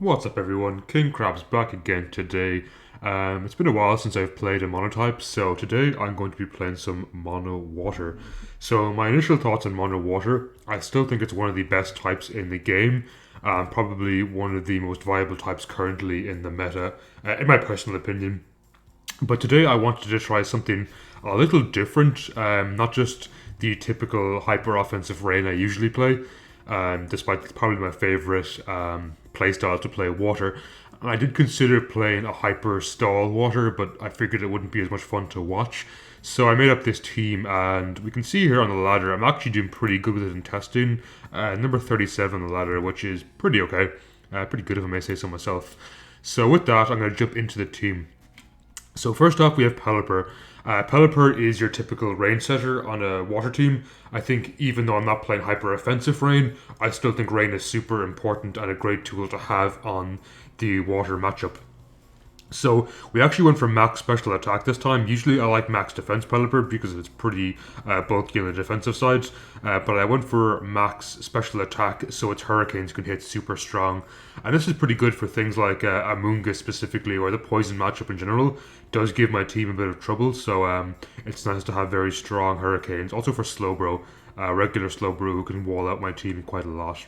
What's up everyone, King Crab's back again today. It's been a while since I've played a Monotype, so today I'm going to be playing some Mono Water. So my initial thoughts on Mono Water, I still think it's one of the best types in the game, probably one of the most viable types currently in the meta, in my personal opinion. But today I wanted to try something a little different, not just the typical hyper offensive rain I usually play, despite it's probably my favorite playstyle to play water. And I did consider playing a hyper stall water, but I figured it wouldn't be as much fun to watch. So I made up this team, and we can see here on the ladder, I'm actually doing pretty good with it in testing. Number 37 on the ladder, which is pretty okay. Pretty good if I may say so myself. So with that, I'm going to jump into the team. So first off, we have Pelipper. Pelipper is your typical rain setter on a water team. I think even though I'm not playing hyper offensive rain, I still think rain is super important and a great tool to have on the water matchup. So we actually went for max special attack this time. Usually I like max defense Pelipper because it's pretty bulky on the defensive side. But I went for max special attack so its hurricanes can hit super strong. And this is pretty good for things like Amoonguss specifically, or the poison matchup in general. Does give my team a bit of trouble, so it's nice to have very strong hurricanes. Also for Slowbro, regular Slowbro who can wall out my team quite a lot.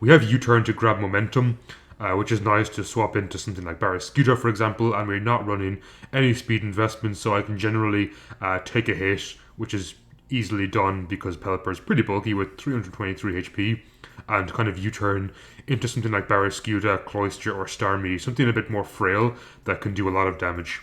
We have U-turn to grab momentum, which is nice to swap into something like Barrascuda, for example, and we're not running any speed investments, so I can generally take a hit, which is easily done because Pelipper is pretty bulky with 323 HP, and kind of U-turn into something like Barrascuda, Cloyster, or Starmie, something a bit more frail that can do a lot of damage.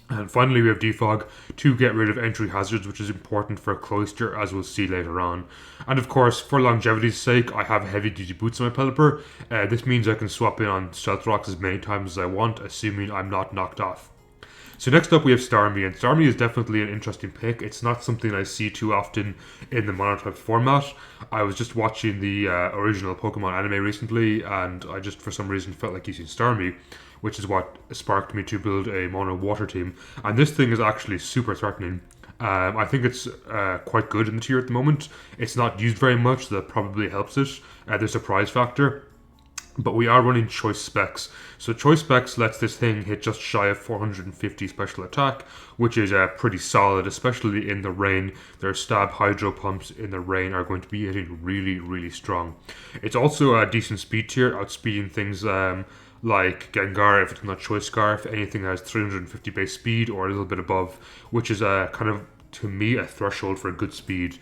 And finally, we have Defog to get rid of entry hazards, which is important for Cloyster, as we'll see later on. And of course, for longevity's sake, I have heavy duty boots on my Pelipper. This means I can swap in on Stealth Rocks as many times as I want, assuming I'm not knocked off. So next up we have Starmie, and Starmie is definitely an interesting pick. It's not something I see too often in the Monotype format. I was just watching the original Pokemon anime recently, and I just for some reason felt like using Starmie, which is what sparked me to build a Mono Water team. And this thing is actually super threatening. I think it's quite good in the tier at the moment. It's not used very much, so that probably helps it. The surprise factor. But we are running choice specs. So choice specs lets this thing hit just shy of 450 special attack, which is pretty solid, especially in the rain. Their stab hydro pumps in the rain are going to be hitting really, really strong. It's also a decent speed tier, outspeeding things like Gengar if it's not choice scarf. Anything that has 350 base speed or a little bit above, which is kind of, to me, a threshold for good speed.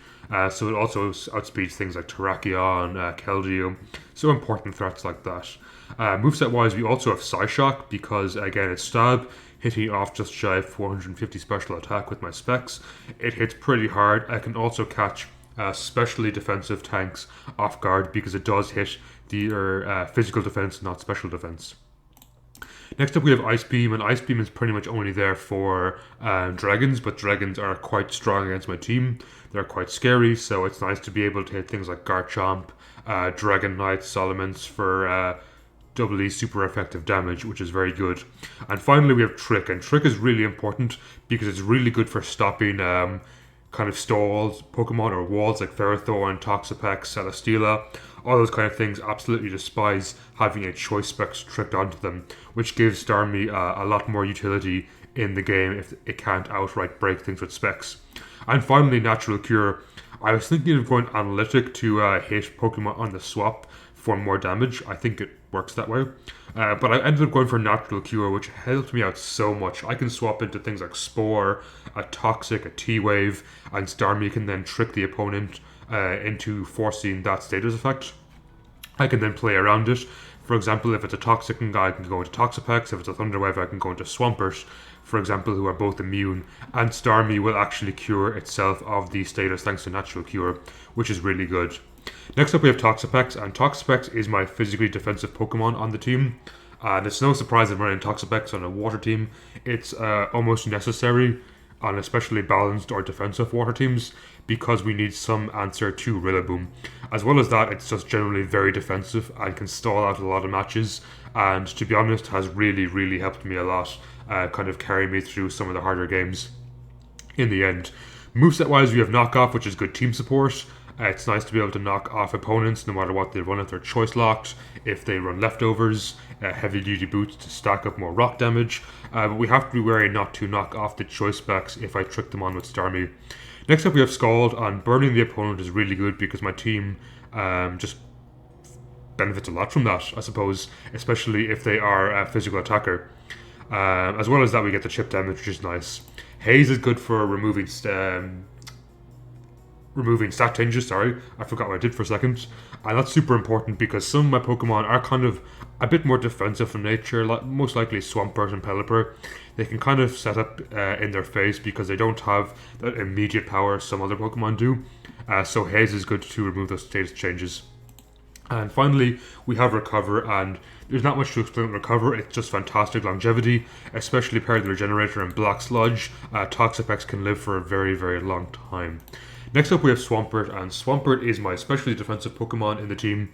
So it also outspeeds things like Terrakion, Keldeo, so important threats like that. Moveset wise, we also have Psyshock because, again, it's stab, hitting off just shy of 450 special attack with my specs. It hits pretty hard. I can also catch specially defensive tanks off guard because it does hit their physical defense, not special defense. Next up we have Ice Beam, and Ice Beam is pretty much only there for dragons, but dragons are quite strong against my team. They're quite scary, so it's nice to be able to hit things like Garchomp, Dragon Knight, Solomons for doubly super effective damage, which is very good. And finally we have Trick, and Trick is really important because it's really good for stopping kind of stalls, Pokemon or walls like Ferrothorn, Toxapex, Celesteela. All those kind of things absolutely despise having a choice specs tricked onto them, which gives Starmie a lot more utility in the game if it can't outright break things with specs. And finally, Natural Cure. I was thinking of going Analytic to hit Pokemon on the swap for more damage. I think it works that way. But I ended up going for Natural Cure, which helped me out so much. I can swap into things like Spore, a Toxic, a T-Wave, and Starmie can then trick the opponent into forcing that status effect. I can then play around it. For example, if it's a Toxic guy, I can go into Toxapex. If it's a Thunder Wave, I can go into Swampert, for example, who are both immune. And Starmie will actually cure itself of the status thanks to Natural Cure, which is really good. Next up we have Toxapex, and Toxapex is my physically defensive Pokemon on the team. And it's no surprise I'm running Toxapex on a water team. It's almost necessary on especially balanced or defensive water teams because we need some answer to Rillaboom. As well as that, it's just generally very defensive and can stall out a lot of matches, and to be honest has really, really helped me a lot, kind of carry me through some of the harder games in the end. Moveset wise, we have Knockoff, which is good team support. It's nice to be able to knock off opponents no matter what they run, if they're choice locked, if they run leftovers, heavy duty boots to stack up more rock damage. But we have to be wary not to knock off the choice specs if I trick them on with Starmie. Next up we have Scald, and burning the opponent is really good because my team just benefits a lot from that, I suppose, especially if they are a physical attacker. As well as that, we get the chip damage, which is nice. Haze is good for removing stat changes, sorry. I forgot what I did for a second. And that's super important because some of my Pokemon are kind of a bit more defensive in nature, like most likely Swampert and Pelipper. They can kind of set up in their face because they don't have that immediate power some other Pokemon do. So Haze is good to remove those status changes. And finally, we have Recover, and there's not much to explain with Recover. It's just fantastic longevity, especially paired with Regenerator and Black Sludge. Toxapex can live for a very, very long time. Next up we have Swampert, and Swampert is my especially defensive Pokemon in the team.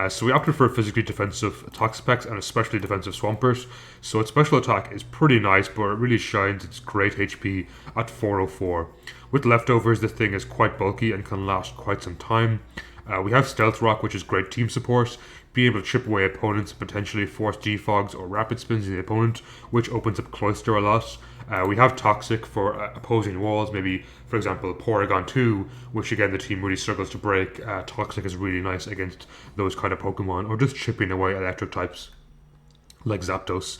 So we opted for a physically defensive Toxapex and especially defensive Swampert. So its special attack is pretty nice, but it really shines its great HP at 404. With leftovers, this thing is quite bulky and can last quite some time. We have Stealth Rock, which is great team support, being able to chip away opponents and potentially force G-Fogs or Rapid Spins in the opponent, which opens up Cloyster a lot. We have Toxic for opposing walls, maybe, for example, Porygon 2, which again the team really struggles to break. Toxic is really nice against those kind of Pokemon, or just chipping away electric types like Zapdos.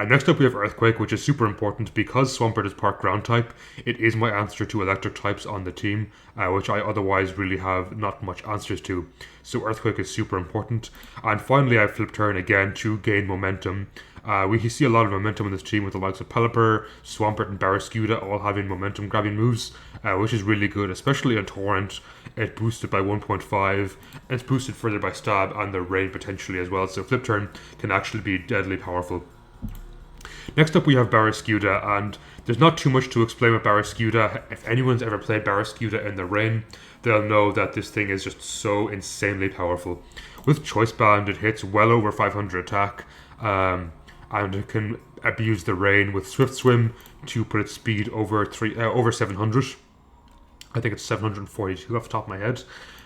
Next up we have Earthquake, which is super important because Swampert is part ground type. It is my answer to electric types on the team, which I otherwise really have not much answers to. So Earthquake is super important. And finally I have Flip Turn again to gain momentum. We see a lot of momentum in this team with the likes of Pelipper, Swampert and Barraskewda all having momentum grabbing moves, which is really good, especially on Torrent. It's boosted by 1.5, it's boosted further by Stab and the Rain potentially as well, so Flip Turn can actually be deadly powerful. Next up we have Barraskewda, and there's not too much to explain with Barraskewda. If anyone's ever played Barraskewda in the Rain, they'll know that this thing is just so insanely powerful. With Choice Band, it hits well over 500 attack, and it can abuse the Rain with Swift Swim to put its speed over 700. I think it's 742 off the top of my head.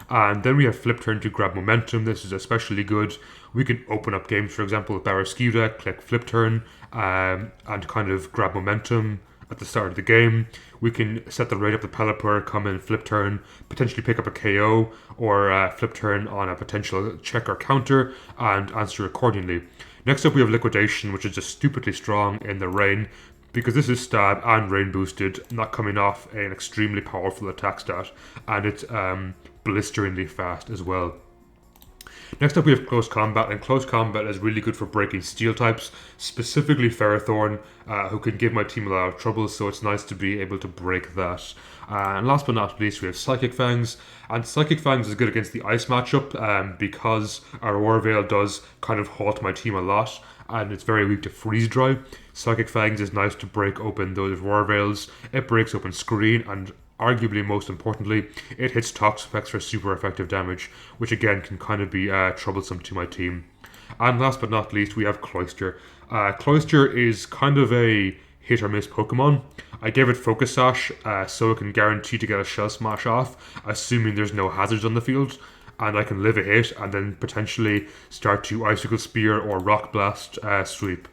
And then we have Flip Turn to grab momentum. This is especially good. We can open up games, for example, with Barraskewda, click Flip Turn, and kind of grab momentum at the start of the game. We can set the rate up with Pelipper, come in, Flip Turn, potentially pick up a KO, or Flip Turn on a potential check or counter, and answer accordingly. Next up we have Liquidation, which is just stupidly strong in the Rain, because this is Stab and Rain boosted, not coming off an extremely powerful attack stat, and it's blisteringly fast as well. Next up we have Close Combat, and Close Combat is really good for breaking steel types, specifically Ferrothorn, who can give my team a lot of trouble, so it's nice to be able to break that. And last but not least we have Psychic Fangs, and Psychic Fangs is good against the Ice matchup because our Aurora Veil does kind of halt my team a lot, and it's very weak to Freeze Dry. Psychic Fangs is nice to break open those Aurora Veils, it breaks open Screen, and arguably most importantly, it hits Toxapex for super effective damage, which again can kind of be troublesome to my team. And last but not least, we have Cloyster. Cloyster is kind of a hit or miss Pokemon. I gave it Focus Sash, so it can guarantee to get a Shell Smash off, assuming there's no hazards on the field, and I can live a hit and then potentially start to Icicle Spear or Rock Blast sweep.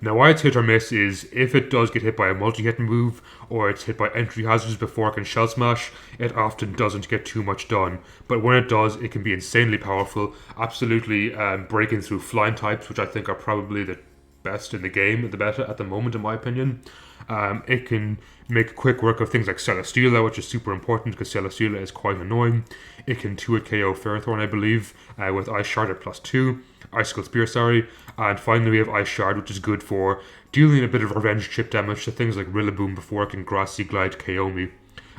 Now why it's hit or miss is if it does get hit by a multi-hit move or it's hit by entry hazards before it can Shell Smash, it often doesn't get too much done. But when it does, it can be insanely powerful, absolutely breaking through flying types, which I think are probably the best in the game, the beta at the moment in my opinion. It can make quick work of things like Celesteela, which is super important because Celesteela is quite annoying. It can 2-hit KO Ferrothorn, I believe, with Ice Shard at +2. Icicle Spear, sorry. And finally we have Ice Shard, which is good for dealing a bit of revenge chip damage to things like Rillaboom before it can Grassy Glide KO me,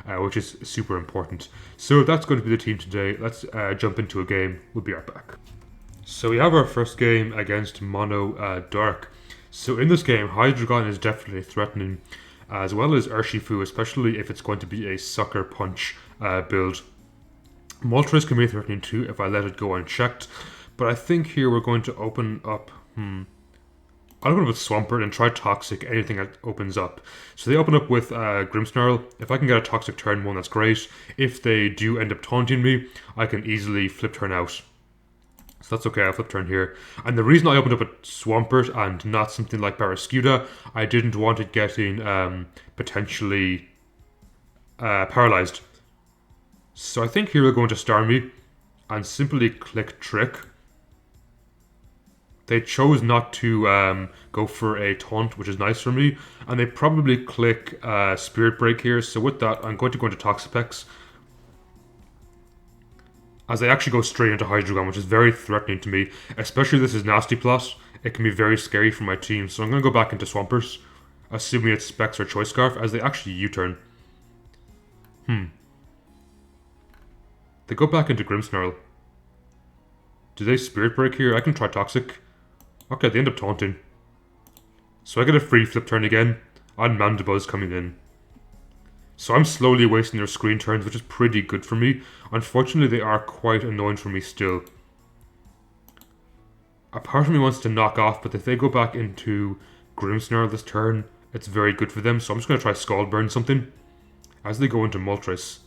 which is super important. So that's going to be the team today. Let's jump into a game. We'll be right back. So we have our first game against Mono Dark. So in this game, Hydreigon is definitely threatening, as well as Urshifu, especially if it's going to be a Sucker Punch build. Moltres can be threatening too if I let it go unchecked, but I think here we're going to open up... I'll go with Swampert and try Toxic anything that opens up. So they open up with Grimmsnarl. If I can get a Toxic turn 1, that's great. If they do end up taunting me, I can easily flip turn out. So that's okay, I'll flip turn here. And the reason I opened up a Swampert and not something like Barraskewda, I didn't want it getting potentially paralyzed. So I think here we'll go into Starmie and simply click Trick. They chose not to go for a taunt, which is nice for me. And they probably click Spirit Break here. So with that, I'm going to go into Toxapex. As they actually go straight into Hydreigon, which is very threatening to me. Especially if this is Nasty Plot. It can be very scary for my team. So I'm going to go back into Swampert. Assuming it's Specs or Choice Scarf. As they actually U-turn. They go back into Grimmsnarl. Do they Spirit Break here? I can try Toxic. Okay, they end up taunting. So I get a free flip turn again, and Mandibuzz coming in. So I'm slowly wasting their screen turns, which is pretty good for me. Unfortunately, they are quite annoying for me still. A part of me wants to knock off, but if they go back into Grimmsnarl this turn, it's very good for them. So I'm just going to try Scald Burn something. As they go into Moltres.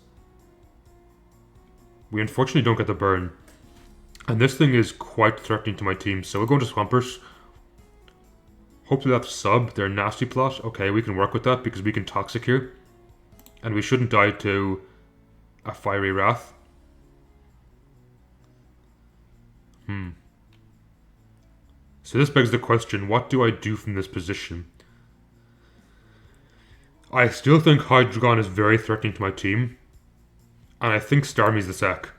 We unfortunately don't get the burn. And this thing is quite threatening to my team, so we'll go into Swampert. Hopefully that's sub, their Nasty Plot. Okay, we can work with that because we can Toxic here. And we shouldn't die to a Fiery Wrath. So this begs the question, what do I do from this position? I still think Hydreigon is very threatening to my team. And I think Starmie's the sack.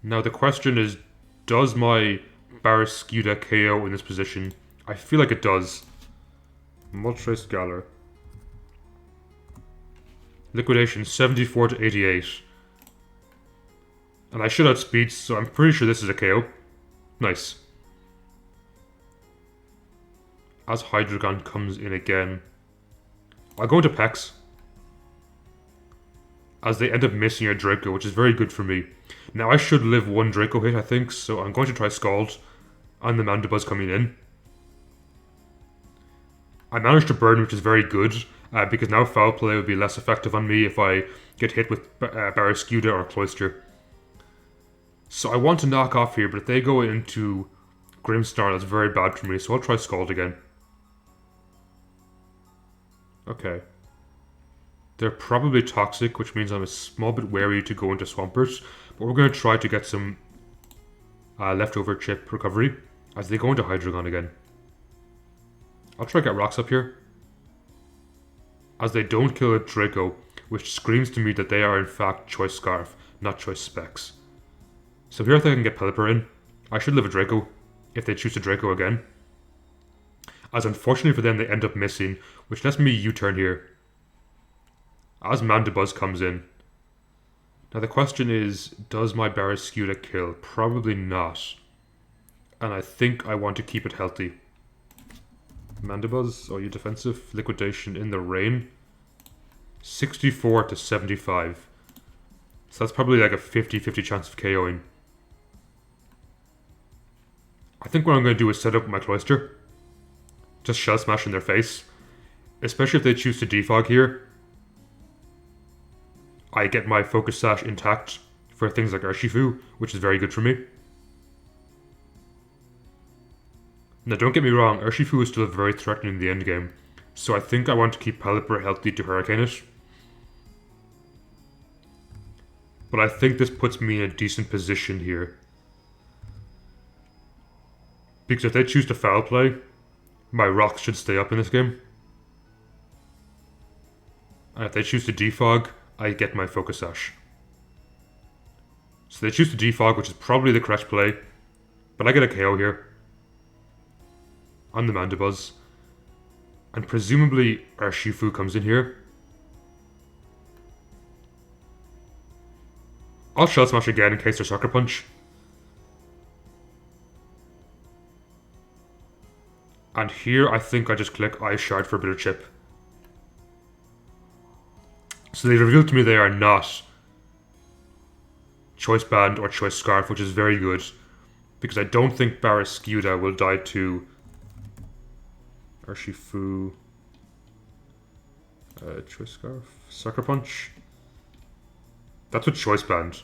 Now the question is, does my Barraskewda KO in this position? I feel like it does. Moltres Galar. Liquidation 74 to 88. And I should outspeed, so I'm pretty sure this is a KO. Nice. As Hydreigon comes in again, I'll go into Pex. As they end up missing a Draco, which is very good for me. Now I should live one Draco hit, I think, so I'm going to try Scald. And the Mandibuzz coming in. I managed to burn, which is very good, because now Foul Play would be less effective on me if I get hit with Barraskewda or Cloyster. So I want to knock off here, but if they go into Grimmsnarl, that's very bad for me, so I'll try Scald again. Okay. They're probably Toxic, which means I'm a small bit wary to go into Swampert. But we're going to try to get some leftover chip recovery as they go into Hydreigon again. I'll try to get rocks up here. As they don't kill a Draco, which screams to me that they are in fact Choice Scarf, not Choice Specs. So here I think I can get Pelipper in. I should live a Draco, if they choose a Draco again. As unfortunately for them, they end up missing, which lets me U-turn here. As Mandibuzz comes in. Now the question is, does my Barraskewda kill? Probably not. And I think I want to keep it healthy. Mandibuzz, are you defensive? Liquidation in the rain. 64 to 75. So that's probably like a 50-50 chance of KOing. I think what I'm going to do is set up my Cloyster. Just Shell Smash in their face. Especially if they choose to defog here. I get my Focus Sash intact for things like Urshifu, which is very good for me. Now don't get me wrong, Urshifu is still very threatening in the endgame, so I think I want to keep Pelipper healthy to Hurricane it. But I think this puts me in a decent position here. Because if they choose to Foul Play, my rocks should stay up in this game. And if they choose to defog, I get my Focus Sash. So they choose to defog, which is probably the correct play. But I get a KO here. On the Mandibuzz. And presumably Urshifu comes in here. I'll Shell Smash again in case there's Sucker Punch. And here I think I just click Ice Shard for a bit of chip. So they revealed to me they are not Choice Band or Choice Scarf, which is very good. Because I don't think Barraskewda will die to Urshifu. Choice Scarf. Sucker Punch. That's what Choice Band.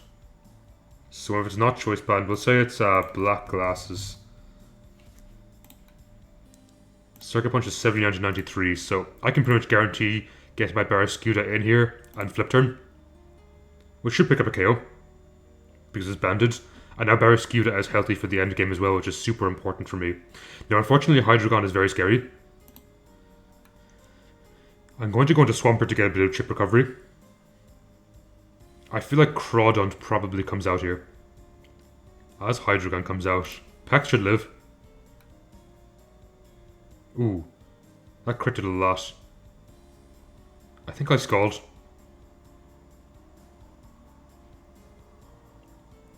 So if it's not Choice Band, we'll say it's Black Glasses. Sucker Punch is 79 to 93, so I can pretty much guarantee get my Barraskewda in here and flip turn. Which should pick up a KO. Because it's banded. And now Barraskewda is healthy for the end game as well, which is super important for me. Now unfortunately Hydreigon is very scary. I'm going to go into Swampert to get a bit of chip recovery. I feel like Crawdaunt probably comes out here. As Hydreigon comes out. Peck should live. Ooh. That critted a lot. I think I Scald.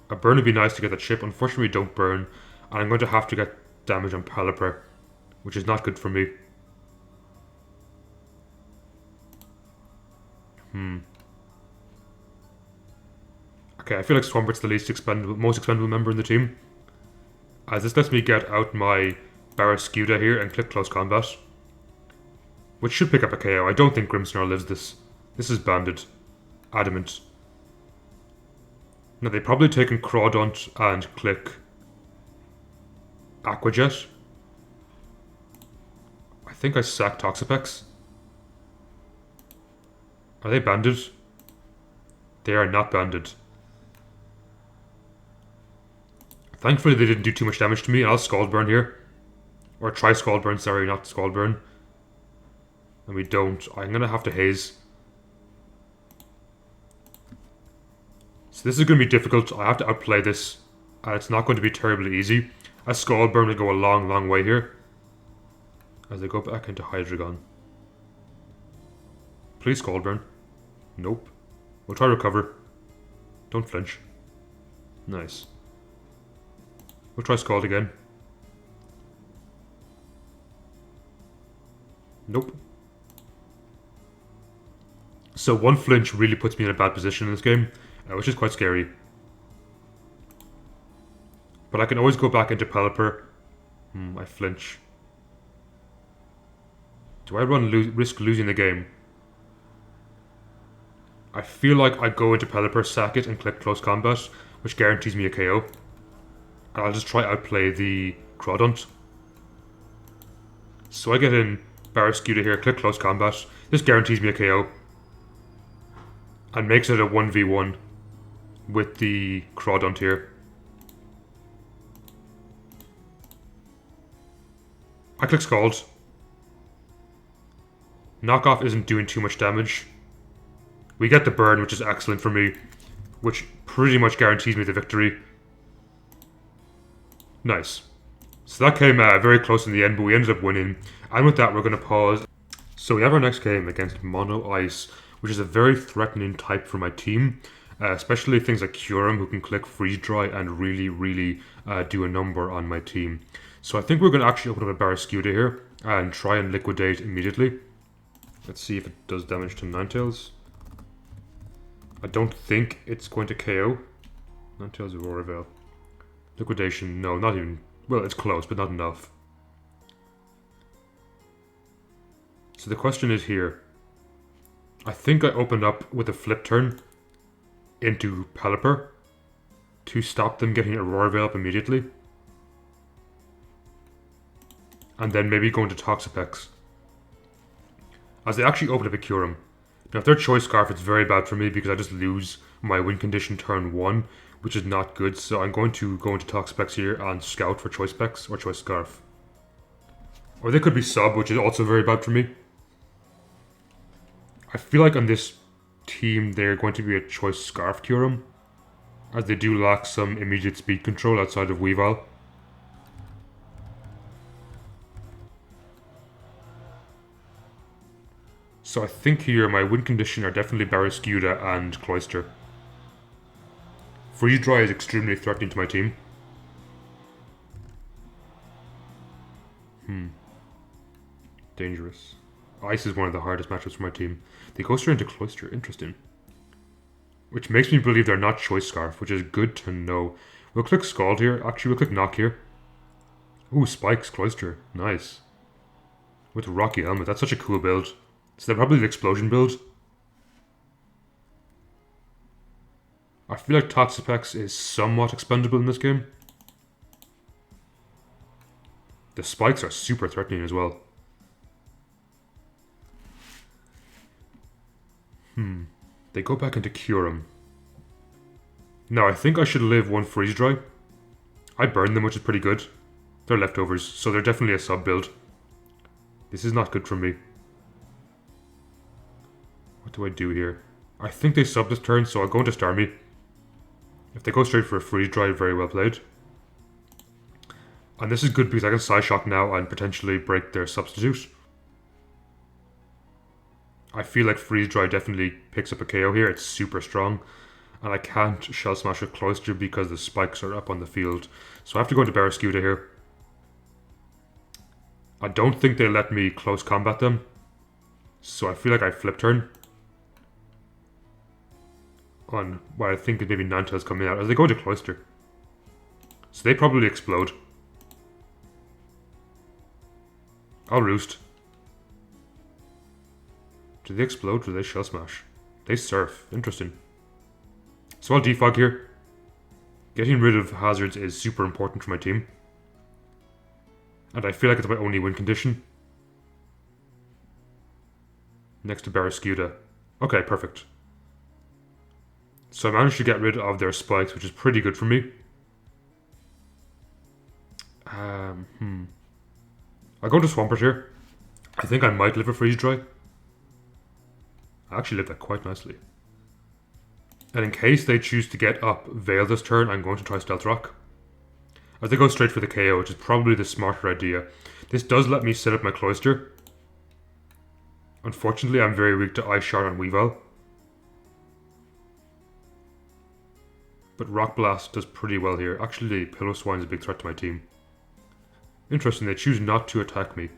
A burn would be nice to get the chip. Unfortunately, we don't burn. And I'm going to have to get damage on Pelipper, which is not good for me. Okay, I feel like Swampert's the most expendable member in the team. As this lets me get out my Barraskewda here and click Close Combat. Which should pick up a KO. I don't think Grimmsnarl lives this. This is banded. Adamant. Now they've probably taken Crawdaunt and click Aqua Jet. I think I sack Toxapex. Are they banded? They are not banded. Thankfully they didn't do too much damage to me, and I'll Scald Burn here. Or try Scald Burn, sorry, not Scald Burn. And we don't. I'm gonna have to Haze. So this is going to be difficult. I have to outplay this. And it's not going to be terribly easy. A Scald Burn will go a long, long way here. As I go back into Hydreigon. Please Scald Burn. Nope. We'll try Recover. Don't flinch. Nice. We'll try Scald again. Nope. So one flinch really puts me in a bad position in this game, which is quite scary. But I can always go back into Pelipper. I flinch. Do I risk losing the game? I feel like I go into Pelipper, sack it, and click Close Combat, which guarantees me a KO. And I'll just try outplay the Crawdaunt. So I get in Barraskewda here, click Close Combat. This guarantees me a KO. And makes it a 1v1 with the Crawdaunt here. I click Scald. Knockoff isn't doing too much damage. We get the burn, which is excellent for me, which pretty much guarantees me the victory. Nice. So that came very close in the end, but we ended up winning. And with that, we're going to pause. So we have our next game against Mono Ice, which is a very threatening type for my team. Especially things like Kyurem, who can click Freeze Dry and really do a number on my team. So I think we're going to actually open up a Barraskewda here and try and liquidate immediately. Let's see if it does damage to Ninetales. I don't think it's going to KO. Ninetales Aurora Veil. Liquidation, no, not even. Well, it's close, but not enough. So the question is here. I think I opened up with a flip turn into Pelipper to stop them getting Aurora Veil up immediately. And then maybe go into Toxapex. As they actually open up a Kyurem. Now if they're Choice Scarf, it's very bad for me because I just lose my win condition turn 1, which is not good. So I'm going to go into Toxapex here and scout for Choice Specs or Choice Scarf. Or they could be Sub, which is also very bad for me. I feel like on this team they're going to be a Choice Scarf Kyurem, as they do lack some immediate speed control outside of Weavile. So I think here my win condition are definitely Barraskewda and Cloyster. Freeze Dry is extremely threatening to my team. Dangerous. Ice is one of the hardest matchups for my team. They go straight into Cloyster, interesting. Which makes me believe they're not Choice Scarf, which is good to know. We'll click Scald here. Actually, we'll click Knock here. Ooh, Spikes, Cloister. Nice. With Rocky Helmet. That's such a cool build. So they're probably the Explosion build. I feel like Toxapex is somewhat expendable in this game. The spikes are super threatening as well. They go back into Curum. Now, I think I should live one Freeze Dry. I burned them, which is pretty good. They're leftovers, so they're definitely a sub build. This is not good for me. What do I do here? I think they sub this turn, so I'll go into Starmie. If they go straight for a Freeze Dry, very well played. And this is good because I can Side Shock now and potentially break their substitute. I feel like Freeze Dry definitely picks up a KO here. It's super strong. And I can't Shell Smash with Cloister because the spikes are up on the field. So I have to go into Barraskewda here. I don't think they let me close combat them. So I feel like I flip turn. On what I think is maybe Ninetales coming out as they go into Cloister. So they probably explode. I'll Roost. Do they explode or do they Shell Smash? They Surf. Interesting. So I'll Defog here. Getting rid of hazards is super important for my team. And I feel like it's my only win condition. Next to Barraskewda. Okay, perfect. So I managed to get rid of their spikes, which is pretty good for me. I'll go to Swampert here. I think I might live a Freeze Dry. I actually lived that quite nicely. And in case they choose to get up Veil this turn, I'm going to try Stealth Rock. As they go straight for the KO, which is probably the smarter idea. This does let me set up my Cloister. Unfortunately, I'm very weak to Ice Shard and Weavile. But Rock Blast does pretty well here. Actually, Pillow Swine is a big threat to my team. Interesting, they choose not to attack me.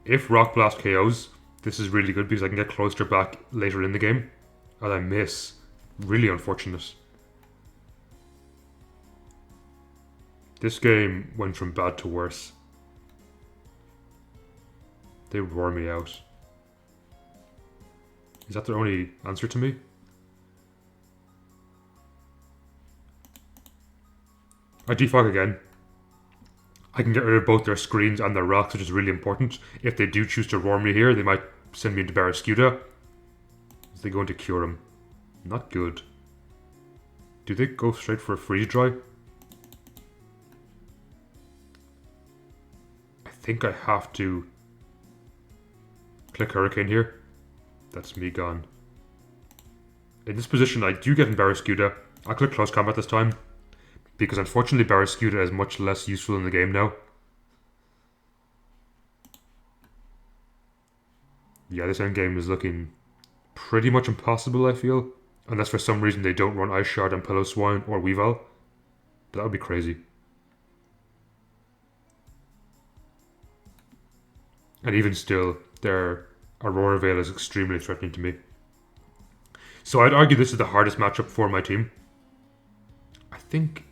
If Rock Blast KOs, this is really good because I can get Cloister back later in the game. And I miss. Really unfortunate. This game went from bad to worse. They roar me out. Is that their only answer to me? I defog again. I can get rid of both their screens and their rocks, which is really important. If they do choose to roar me here, they might send me into Barraskewda. As they go into Curum. Not good. Do they go straight for a Freeze Dry? I think I have to click Hurricane here. That's me gone. In this position, I do get in Barraskewda. I'll click Close Combat this time. Because unfortunately Barraskewda is much less useful in the game now. Yeah, this endgame is looking pretty much impossible, I feel. Unless for some reason they don't run Ice Shard and Pillow Swine or Weavile. That would be crazy. And even still, their Aurora Veil is extremely threatening to me. So I'd argue this is the hardest matchup for my team. I think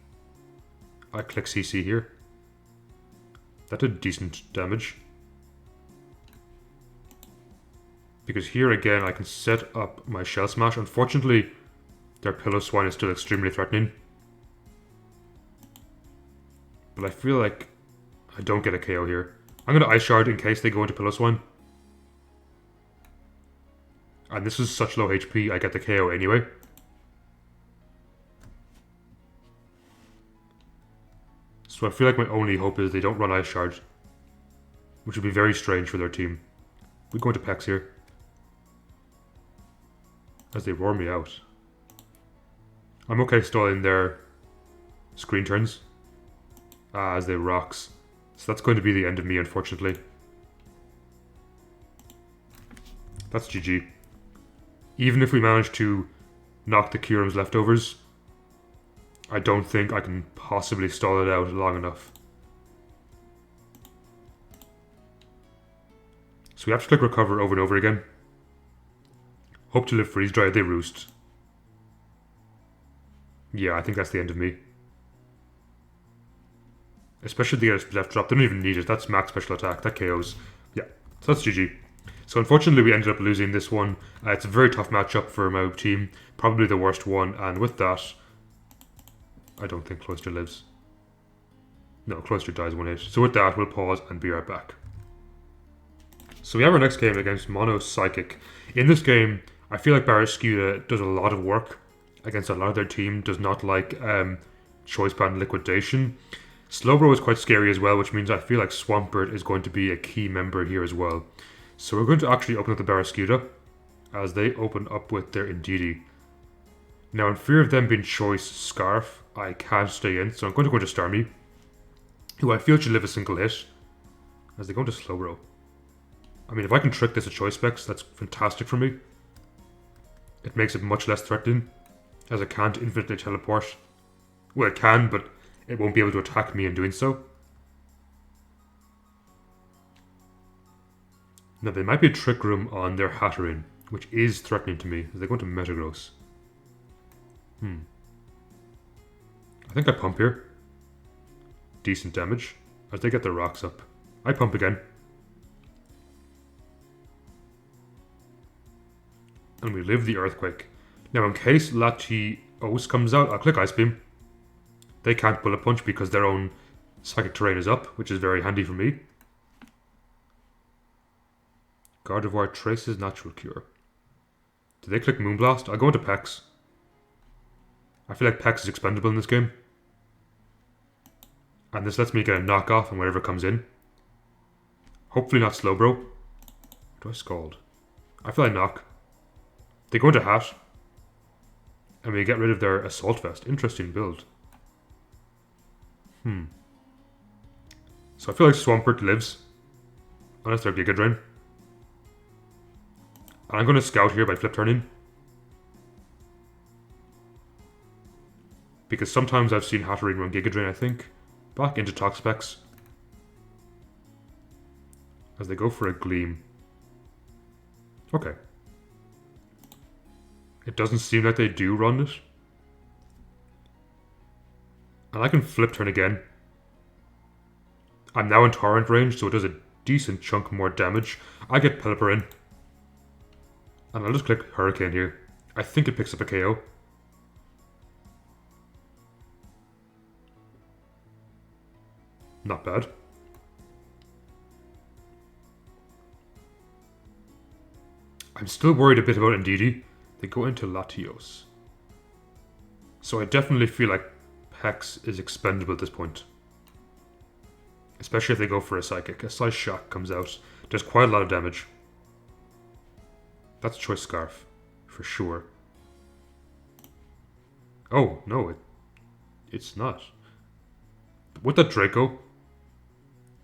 I click CC here. That did decent damage. Because here again I can set up my Shell Smash. Unfortunately, their Pillow Swine is still extremely threatening. But I feel like I don't get a KO here. I'm going to Ice Shard in case they go into Pillow Swine. And this is such low HP, I get the KO anyway. So I feel like my only hope is they don't run Ice Shard. Which would be very strange for their team. We go into Pex here. As they roar me out. I'm okay stalling their screen turns. As they rocks. So that's going to be the end of me, unfortunately. That's GG. Even if we manage to knock the Curum's leftovers, I don't think I can possibly stall it out long enough. So we have to click recover over and over again. Hope to live Freeze Dry, they roost. Yeah, I think that's the end of me. Especially the left drop. They don't even need it. That's max special attack. That KOs. Yeah, so that's GG. So unfortunately, we ended up losing this one. It's a very tough matchup for my team. Probably the worst one. And with that, I don't think Cloister lives. No, Cloister dies 1-hit. So with that, we'll pause and be right back. So we have our next game against Mono Psychic. In this game, I feel like Barraskewda does a lot of work against a lot of their team. Does not like Choice Band Liquidation. Slowbro is quite scary as well, which means I feel like Swampert is going to be a key member here as well. So we're going to actually open up the Barraskewda as they open up with their Indeedee. Now, in fear of them being Choice Scarf, I can't stay in, so I'm going to go into Starmie, who I feel should live a single hit, as they go into Slowbro. I mean, if I can trick this at Choice Specs, that's fantastic for me. It makes it much less threatening, as it can't infinitely teleport. Well, it can, but it won't be able to attack me in doing so. Now, there might be a Trick Room on their Hatterene, which is threatening to me, as they go into Metagross. I think I pump here. Decent damage, as they get their rocks up. I pump again. And we live the Earthquake. Now, in case Latios comes out, I'll click Ice Beam. They can't Bullet Punch because their own Psychic Terrain is up, which is very handy for me. Gardevoir Traces Natural Cure. Do they click Moonblast? I'll go into Pex. I feel like Pex is expendable in this game. And this lets me get a knockoff on whatever comes in. Hopefully not Slowbro. Do I Scald? I feel like knock. They go into Hat. And we get rid of their Assault Vest. Interesting build. So I feel like Swampert lives. Unless they're Giga Drain. And I'm going to Scout here by Flip Turning. Because sometimes I've seen Hatterene run Giga Drain, I think. Back into Toxapex. As they go for a Gleam. Okay. It doesn't seem like they do run it. And I can Flip Turn again. I'm now in Torrent range, so it does a decent chunk more damage. I get Pelipper in. And I'll just click Hurricane here. I think it picks up a KO. Not bad. I'm still worried a bit about Indeedee. They go into Latios. So I definitely feel like Pex is expendable at this point. Especially if they go for a Psychic. A Slice Shock comes out. Does quite a lot of damage. That's Choice Scarf. For sure. Oh, no. It's not. With that Draco,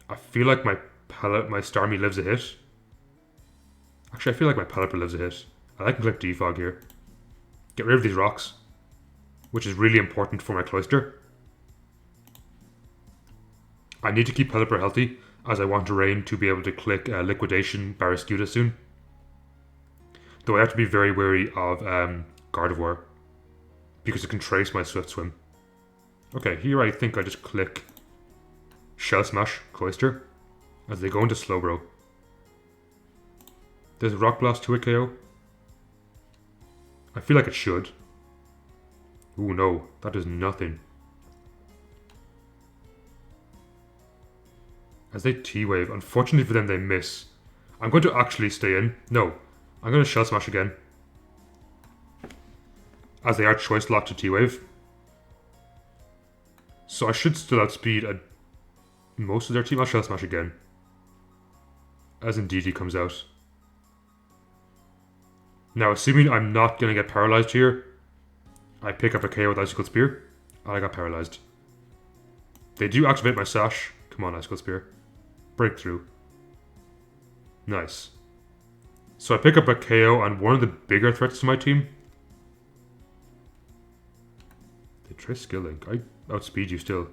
I feel like my Starmie lives a hit. Actually, I feel like my Pelipper lives a hit. I can click Defog here. Get rid of these rocks. Which is really important for my Cloister. I need to keep Pelipper healthy, as I want Rain to be able to click Liquidation Barraskewda soon. Though I have to be very wary of Gardevoir, because it can trace my Swift Swim. Okay, here I think I just click Shell Smash Cloister, as they go into Slowbro. Does Rock Blast to a KO? I feel like it should. Ooh no, that does nothing. As they T-Wave, unfortunately for them they miss. I'm going to actually stay in. No, I'm going to Shell Smash again. As they are Choice Locked to T-Wave. So I should still outspeed most of their team. I'll Shell Smash again. As Indeedee comes out. Now, assuming I'm not going to get paralyzed here, I pick up a KO with Icicle Spear, and I got paralyzed. They do activate my Sash. Come on, Icicle Spear. Breakthrough. Nice. So I pick up a KO on one of the bigger threats to my team. They try Skill Link. I outspeed you still.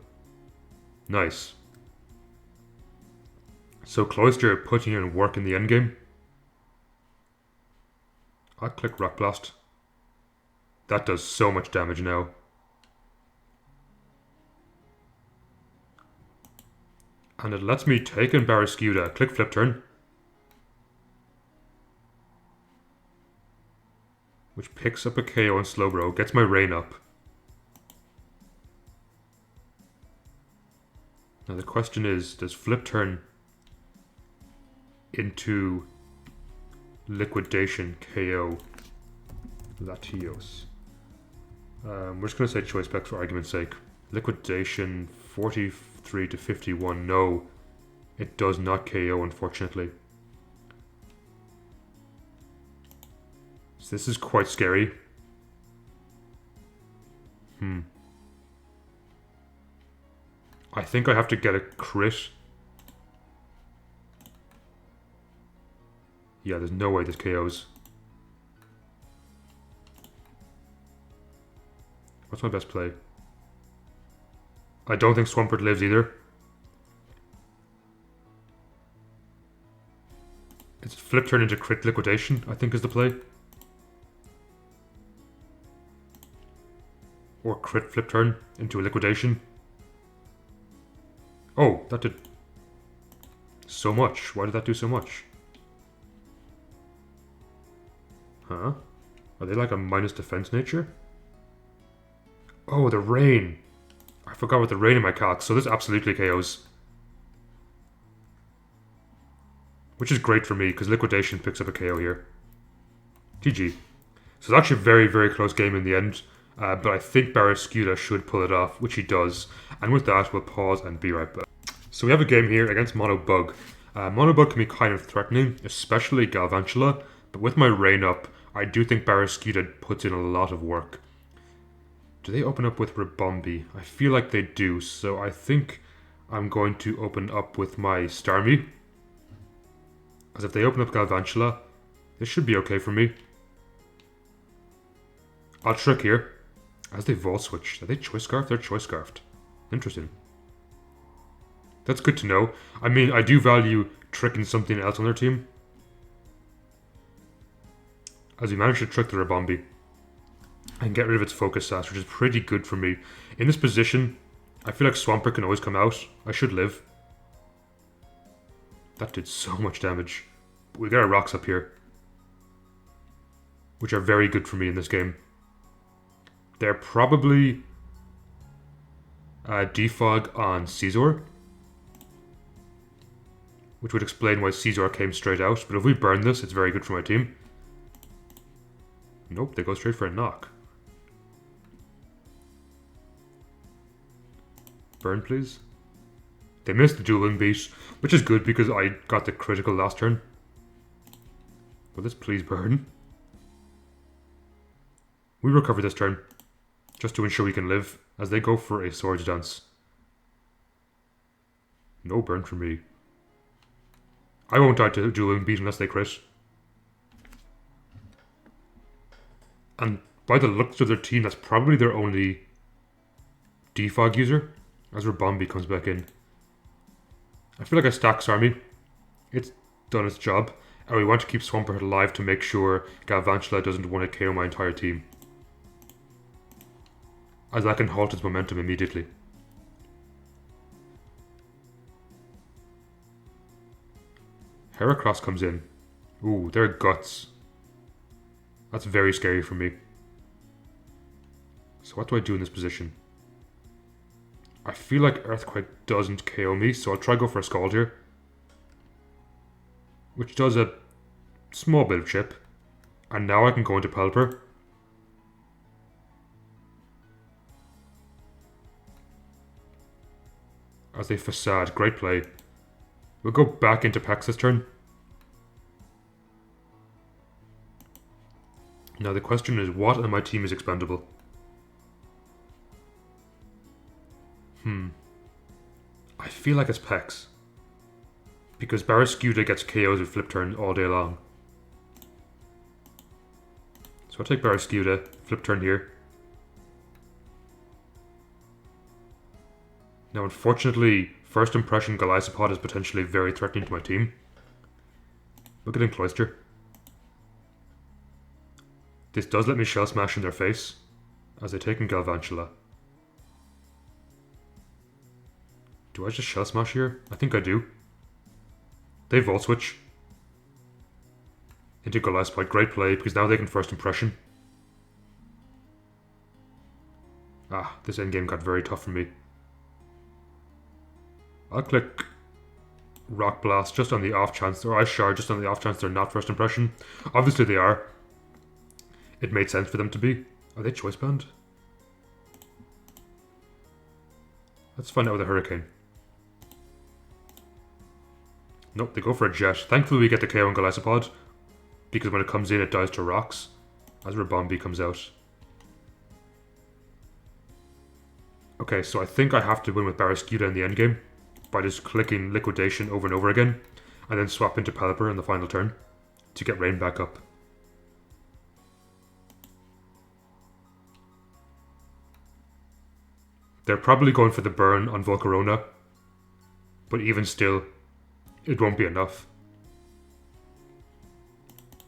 Nice. So Cloister putting in work in the endgame. I'll click Rock Blast. That does so much damage now. And it lets me take in Barraskewda. Click flip turn. Which picks up a KO on Slowbro. Gets my rain up. Now the question is, does flip turn into liquidation KO Latios? We're just going to say choice spec for argument's sake. Liquidation 43 to 51. No, it does not KO, unfortunately. So this is quite scary. I think I have to get a crit. Yeah, there's no way this KOs. What's my best play? I don't think Swampert lives either. It's flip turn into crit liquidation, I think is the play. Or crit flip turn into a liquidation. Oh, that did so much. Why did that do so much? Huh? Are they like a minus defense nature? Oh, the rain. I forgot about the rain in my calc, so this absolutely KOs. Which is great for me, because liquidation picks up a KO here. GG. So it's actually a very, very close game in the end. But I think Barraskewda should pull it off, which he does. And with that, we'll pause and be right back. So we have a game here against Monobug. Monobug can be kind of threatening, especially Galvantula. But with my rain up, I do think Barraskewda puts in a lot of work. Do they open up with Ribombee? I feel like they do, so I think I'm going to open up with my Starmie. As if they open up Galvantula, this should be okay for me. I'll trick here. As they Volt Switch. Are they Choice Scarf? They're Choice Scarfed. Interesting. That's good to know. I mean, I do value tricking something else on their team. As we manage to trick the Ribombee and get rid of its focus sash, which is pretty good for me. In this position, I feel like Swampert can always come out. I should live. That did so much damage. We got our rocks up here, which are very good for me in this game. They're probably defog on Caesar, which would explain why Caesar came straight out. But if we burn this, it's very good for my team. Nope, they go straight for a knock. Burn, please. They missed the dueling beat, which is good because I got the critical last turn. Will this please burn? We recover this turn, just to ensure we can live, as they go for a Swords Dance. No burn for me. I won't die to dueling beat unless they crit. And by the looks of their team, that's probably their only defog user, as Ribombee comes back in. I feel like I stack Starmie. It's done its job. And we want to keep Swampert alive to make sure Galvantula doesn't want to KO my entire team, as that can halt its momentum immediately. Heracross comes in. Ooh, they're Guts. That's very scary for me. So what do I do in this position? I feel like Earthquake doesn't KO me, so I'll try go for a Scald here, which does a small bit of chip. And now I can go into Pelipper. As a Facade, great play. We'll go back into Pex this turn. Now the question is, what on my team is expendable? I feel like it's Pex, because Barraskewda gets KOs with flip turn all day long. So I'll take Barraskewda, flip turn here. Now unfortunately, first impression Golisopod is potentially very threatening to my team. Look at Cloister. This does let me Shell Smash in their face, as they take in Galvantula. Do I just Shell Smash here? I think I do. They Volt Switch into Gillespie. Great play, because now they can First Impression. Ah, this endgame got very tough for me. I'll click Rock Blast just on the off chance, or Ice Shard just on the off chance they're not First Impression. Obviously they are. It made sense for them to be. Are they Choice Band? Let's find out with a Hurricane. Nope, they go for a Jet. Thankfully we get the KO on Golisopod, because when it comes in it dies to rocks as Ribombee comes out. Okay, so I think I have to win with Barraskewda in the endgame by just clicking Liquidation over and over again, and then swap into Pelipper in the final turn to get Rain back up. They're probably going for the burn on Volcarona, but even still, it won't be enough.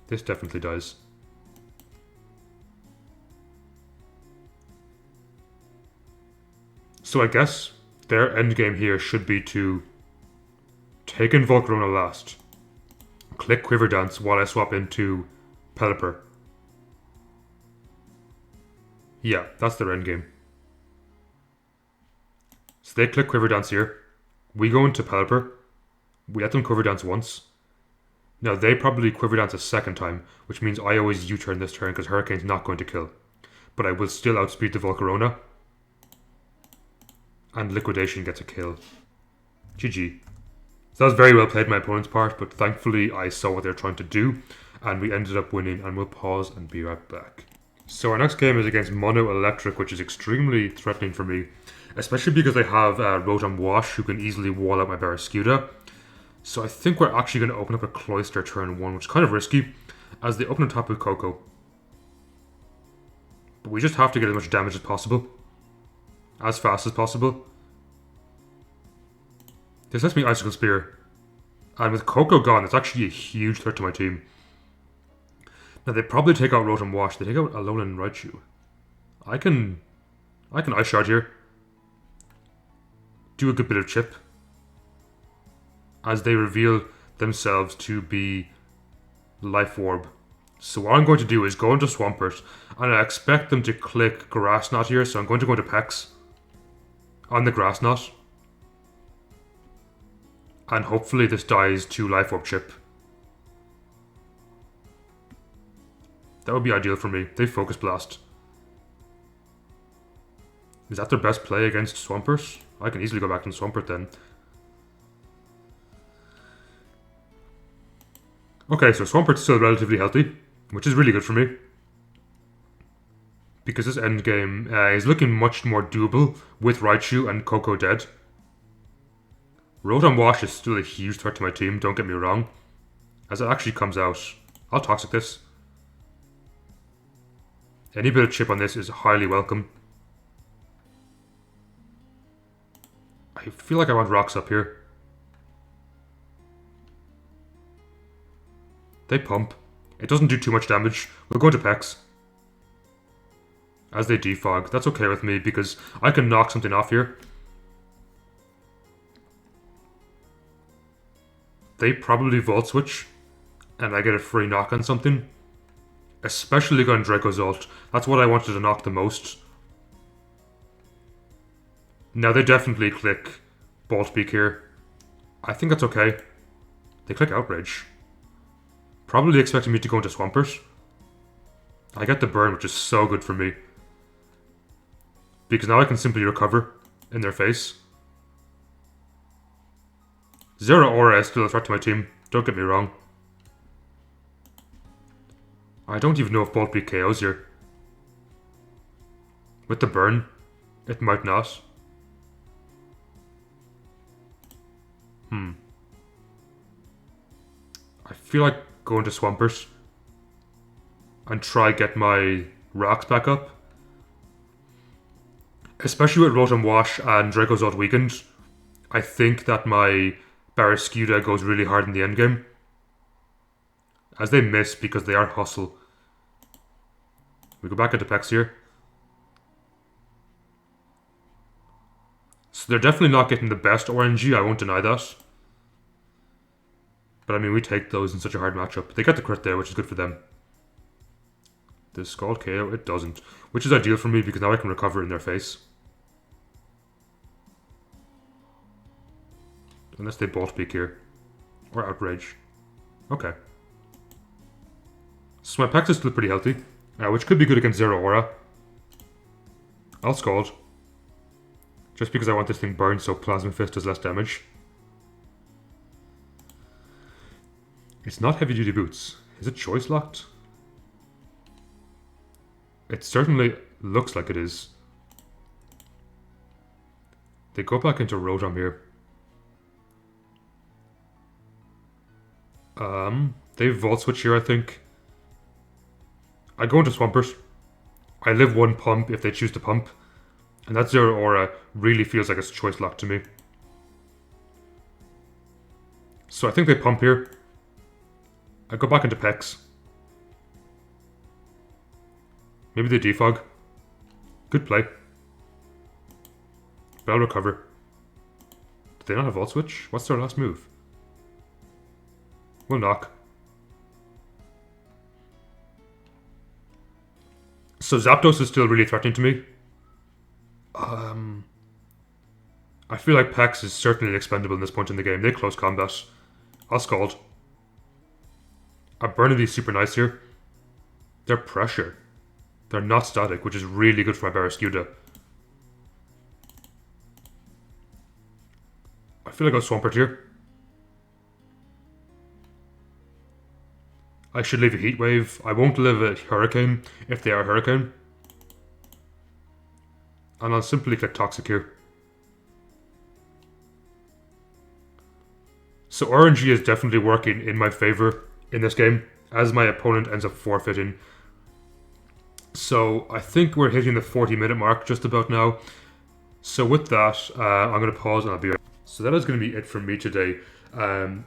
This definitely does. So I guess their endgame here should be to take in Volcarona last, click Quiver Dance while I swap into Pelipper. Yeah, that's their endgame. So they click Quiver Dance here. We go into Pelipper. We let them Quiver Dance once. Now they probably Quiver Dance a second time, which means I always U-turn this turn because Hurricane's not going to kill. But I will still outspeed the Volcarona. And Liquidation gets a kill. GG. So that was very well played my opponent's part, but thankfully I saw what they were trying to do, and we ended up winning, and we'll pause and be right back. So our next game is against Mono Electric, which is extremely threatening for me, especially because they have Rotom Wash, who can easily wall out my Barraskewda. So I think we're actually going to open up a Cloyster turn 1, which is kind of risky, as they open on top with Coco. But we just have to get as much damage as possible, as fast as possible. This lets me Icicle Spear, and with Coco gone, it's actually a huge threat to my team. Now they probably take out Rotom Wash, they take out Alolan Raichu. I can Ice Shard here. Do a good bit of chip, as they reveal themselves to be Life Orb. So what I'm going to do is go into Swampert, and I expect them to click Grass Knot here, so I'm going to go into Pex on the Grass Knot. And hopefully this dies to Life Orb Chip. That would be ideal for me. They Focus Blast. Is that their best play against Swampert? I can easily go back to Swampert then. Okay, so Swampert's still relatively healthy, which is really good for me. Because this endgame is looking much more doable with Raichu and Coco dead. Rotom Wash is still a huge threat to my team, don't get me wrong. As it actually comes out, I'll Toxic this. Any bit of chip on this is highly welcome. I feel like I want Rocks up here. They Pump. It doesn't do too much damage. We'll go into Pex. As they Defog. That's okay with me because I can knock something off here. They probably Volt Switch, and I get a free knock on something. Especially on Dracozolt. That's what I wanted to knock the most. Now they definitely click Bolt Beak here. I think that's okay. They click Outrage. Probably expecting me to go into Swampert. I get the burn, which is so good for me. Because now I can simply recover in their face. Zero Aura is still a threat to my team, don't get me wrong. I don't even know if Bolt Beak KOs here. With the burn, it might not. I feel like going to Swampert and try get my rocks back up. Especially with Rotom Wash and Dracozolt weakened, I think that my Barraskewda goes really hard in the endgame. As they miss because they are Hustle. We go back into Pex here. So they're definitely not getting the best RNG, I won't deny that. But I mean, we take those in such a hard matchup. They get the crit there, which is good for them. This Scald KO, it doesn't. Which is ideal for me because now I can recover in their face. Unless they bolt peek here. Or outrage. Okay. So my Pex is still pretty healthy. Which could be good against Zero Aura. I'll Scald. Just because I want this thing burned so Plasma Fist does less damage. It's not heavy duty boots. Is it choice locked? It certainly looks like it is. They go back into Rotom here. They Volt Switch here, I think. I go into Swampert. I live one pump if they choose to pump. And that Zero Aura really feels like it's choice locked to me. So I think they pump here. I go back into Pex. Maybe they defog. Good play. But I'll recover. Do they not have Volt Switch? What's their last move? We'll knock. So Zapdos is still really threatening to me. I feel like Pex is certainly expendable in this point in the game. They close combat. I'll Scald. I'm burning these super nice here. They're pressure. They're not static, which is really good for my Barraskewda. I feel like I'll Swampert here. I should leave a Heat Wave. I won't live a Hurricane if they are Hurricane. And I'll simply click Toxic here. So RNG is definitely working in my favour in this game, as my opponent ends up forfeiting. So I think we're hitting the 40-minute mark just about now. So with that, I'm going to pause and I'll be right back. So that is going to be it from me today.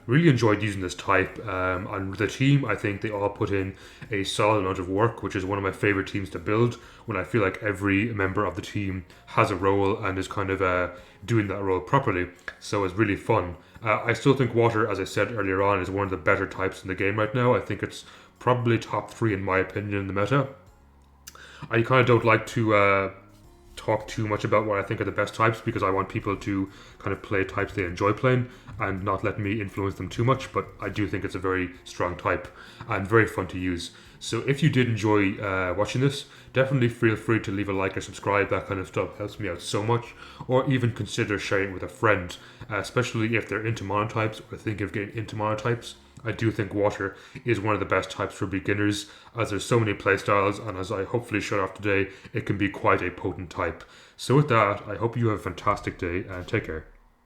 Really enjoyed using this type, and the team, I think they all put in a solid amount of work, which is one of my favourite teams to build, when I feel like every member of the team has a role and is kind of doing that role properly. So it's really fun. I still think Water, as I said earlier on, is one of the better types in the game right now. I think it's probably top 3 in my opinion in the meta. I kind of don't like to talk too much about what I think are the best types, because I want people to kind of play types they enjoy playing and not let me influence them too much. But I do think it's a very strong type and very fun to use. So if you did enjoy watching this, definitely feel free to leave a like or subscribe. That kind of stuff helps me out so much. Or even consider sharing it with a friend, especially if they're into monotypes or think of getting into monotypes. I do think Water is one of the best types for beginners, as there's so many playstyles, and as I hopefully showed off today, it can be quite a potent type. So with that, I hope you have a fantastic day and take care.